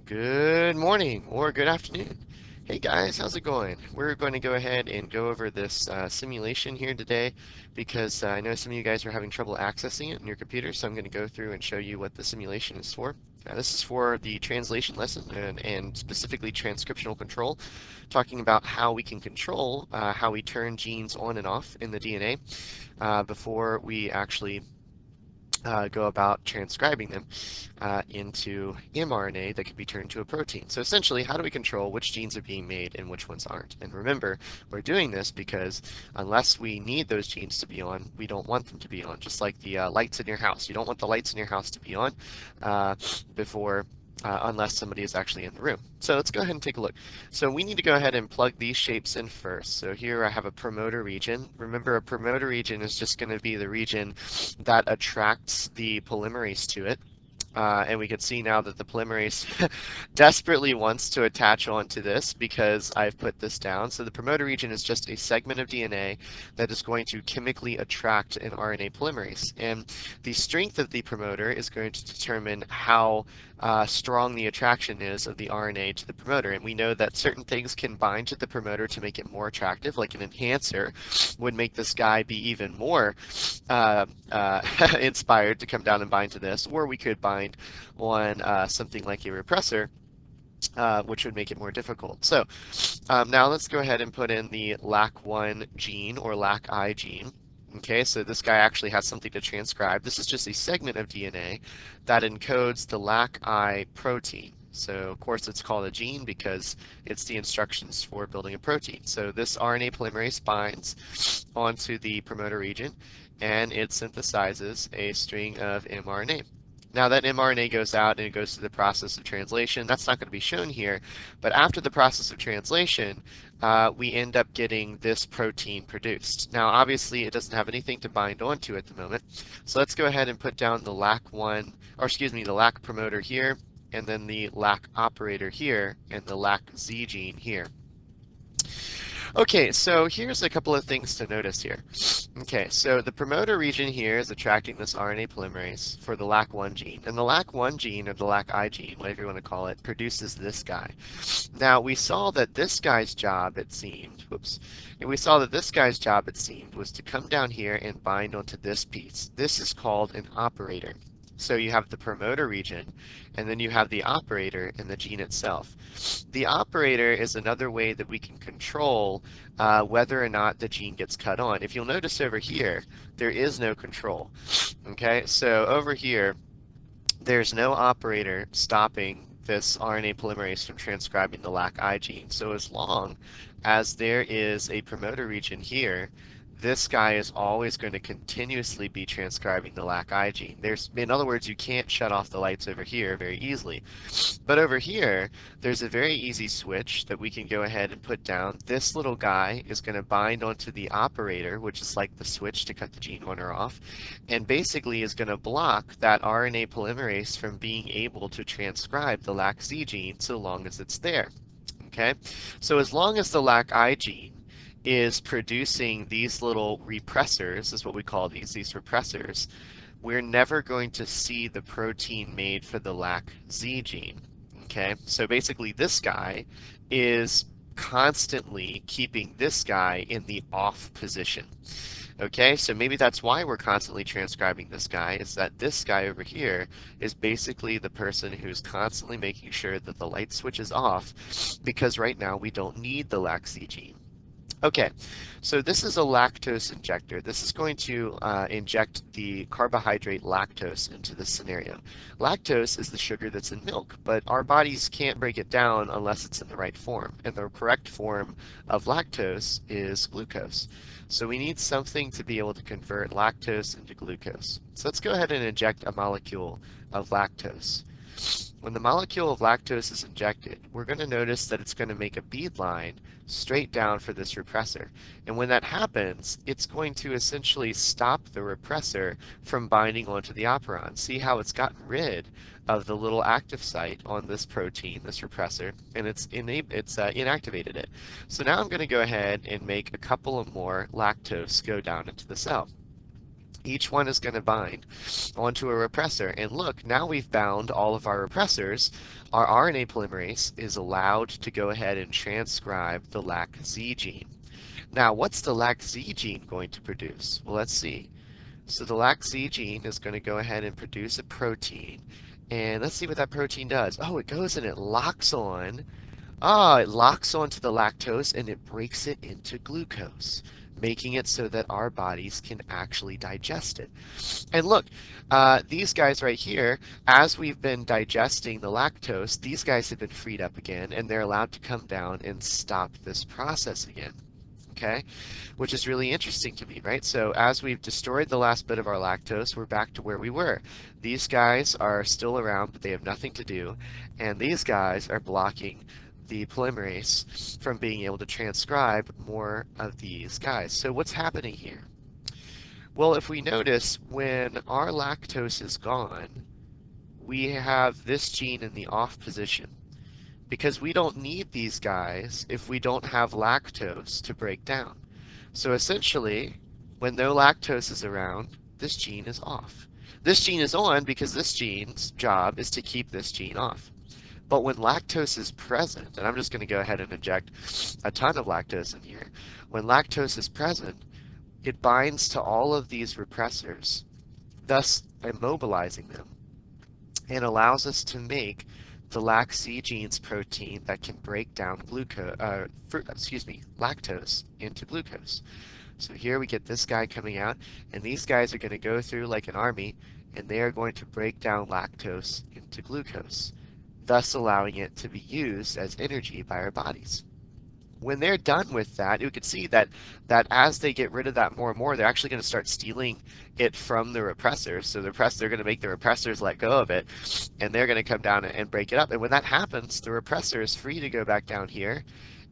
Good morning or good afternoon. Hey guys, how's it going? We're going to go ahead and go over this simulation here today because I know some of you guys are having trouble accessing it in your computer, so I'm going to go through and show you what the simulation is for. This is for the translation lesson and specifically transcriptional control, talking about how we can control how we turn genes on and off in the DNA before we actually go about transcribing them into mRNA that could be turned to a protein. So essentially, how do we control which genes are being made and which ones aren't? And remember, we're doing this because unless we need those genes to be on, we don't want them to be on. Just like the lights in your house. You don't want the lights in your house to be on before unless somebody is actually in the room. So let's go ahead and take a look. So we need to go ahead and plug these shapes in first. So here I have a promoter region. Remember, a promoter region is just going to be the region that attracts the polymerase to it. And we can see now that the polymerase desperately wants to attach onto this because I've put this down. So the promoter region is just a segment of DNA that is going to chemically attract an RNA polymerase. And the strength of the promoter is going to determine how strong the attraction is of the RNA to the promoter. And we know that certain things can bind to the promoter to make it more attractive, like an enhancer would make this guy be even more inspired to come down and bind to this, or we could bind on something like a repressor, which would make it more difficult. So now let's go ahead and put in the LAC1 gene or LAC-I gene. Okay, so this guy actually has something to transcribe. This is just a segment of DNA that encodes the LAC-I protein. So of course it's called a gene because it's the instructions for building a protein. So this RNA polymerase binds onto the promoter region and it synthesizes a string of mRNA. Now that mRNA goes out and it goes through the process of translation. That's not going to be shown here, but after the process of translation, we end up getting this protein produced. Now obviously it doesn't have anything to bind onto at the moment, so let's go ahead and put down the LAC1, or excuse me, the LAC promoter here, and then the LAC operator here, and the LAC-Z gene here. Okay, so here's a couple of things to notice here. Okay, so the promoter region here is attracting this RNA polymerase for the LAC1 gene. And the LAC1 gene, or the LAC-I gene, whatever you want to call it, produces this guy. Now, we saw that this guy's job, it seemed, was to come down here and bind onto this piece. This is called an operator. So you have the promoter region, and then you have the operator in the gene itself. The operator is another way that we can control whether or not the gene gets cut on. If you'll notice over here, there is no control. Okay, so over here, there's no operator stopping this RNA polymerase from transcribing the LAC-I gene. So as long as there is a promoter region here, this guy is always going to continuously be transcribing the LAC-I gene. In other words, you can't shut off the lights over here very easily. But over here, there's a very easy switch that we can go ahead and put down. This little guy is going to bind onto the operator, which is like the switch to cut the gene on or off, and basically is going to block that RNA polymerase from being able to transcribe the LAC-Z gene so long as it's there. Okay, so as long as the LAC-I gene is producing these little repressors, is what we call these repressors, we're never going to see the protein made for the LAC-Z gene. Okay, so basically this guy is constantly keeping this guy in the off position. Okay, so maybe that's why we're constantly transcribing this guy, is that this guy over here is basically the person who's constantly making sure that the light switch is off, because right now we don't need the LAC-Z gene. Okay, so this is a lactose injector. This is going to inject the carbohydrate lactose into this scenario. Lactose is the sugar that's in milk, but our bodies can't break it down unless it's in the right form. And the correct form of lactose is glucose. So we need something to be able to convert lactose into glucose. So let's go ahead and inject a molecule of lactose. When the molecule of lactose is injected, we're going to notice that it's going to make a bead line straight down for this repressor. And when that happens, it's going to essentially stop the repressor from binding onto the operon. See how it's gotten rid of the little active site on this protein, this repressor, and it's inactivated it. So now I'm going to go ahead and make a couple of more lactose go down into the cell. Each one is going to bind onto a repressor. And look, now we've bound all of our repressors. Our RNA polymerase is allowed to go ahead and transcribe the LAC-Z gene. Now, what's the LAC-Z gene going to produce? Well, let's see. So the LAC-Z gene is going to go ahead and produce a protein. And let's see what that protein does. Oh, it goes and it locks on. It locks onto the lactose and it breaks it into glucose, making it so that our bodies can actually digest it. And look, these guys right here, as we've been digesting the lactose, these guys have been freed up again, and they're allowed to come down and stop this process again. Okay, which is really interesting to me, right? So as we've destroyed the last bit of our lactose, we're back to where we were. These guys are still around, but they have nothing to do, and these guys are blocking the polymerase from being able to transcribe more of these guys. So what's happening here? Well, if we notice, when our lactose is gone, we have this gene in the off position, because we don't need these guys if we don't have lactose to break down. So essentially, when no lactose is around, this gene is off. This gene is on because this gene's job is to keep this gene off. But when lactose is present, and I'm just going to go ahead and inject a ton of lactose in here. When lactose is present, it binds to all of these repressors, thus immobilizing them, and allows us to make the LAC-Z gene's protein that can break down lactose into glucose. So here we get this guy coming out, and these guys are going to go through like an army, and they are going to break down lactose into glucose, thus allowing it to be used as energy by our bodies. When they're done with that, you can see that as they get rid of that more and more, they're actually going to start stealing it from the repressors. So they're going to make the repressors let go of it, and they're going to come down and break it up. And when that happens, the repressor is free to go back down here,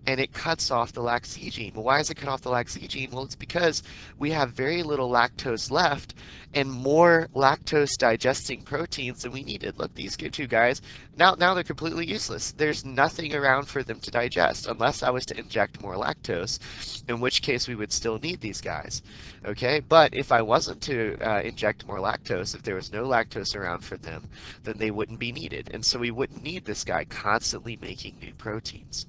and it cuts off the LAC-Z gene. Well, why does it cut off the LAC-Z gene? Well, it's because we have very little lactose left and more lactose digesting proteins than we needed. Look, these two guys, now they're completely useless. There's nothing around for them to digest unless I was to inject more lactose, in which case we would still need these guys. Okay, but if I wasn't to inject more lactose, if there was no lactose around for them, then they wouldn't be needed. And so we wouldn't need this guy constantly making new proteins.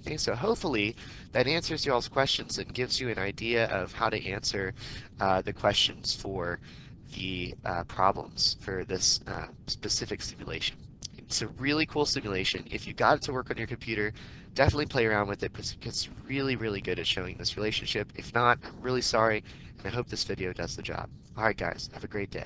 Okay, so hopefully that answers y'all's questions and gives you an idea of how to answer the questions for the problems for this specific simulation. It's a really cool simulation. If you got it to work on your computer, definitely play around with it because it's really, really good at showing this relationship. If not, I'm really sorry, and I hope this video does the job. All right, guys, have a great day.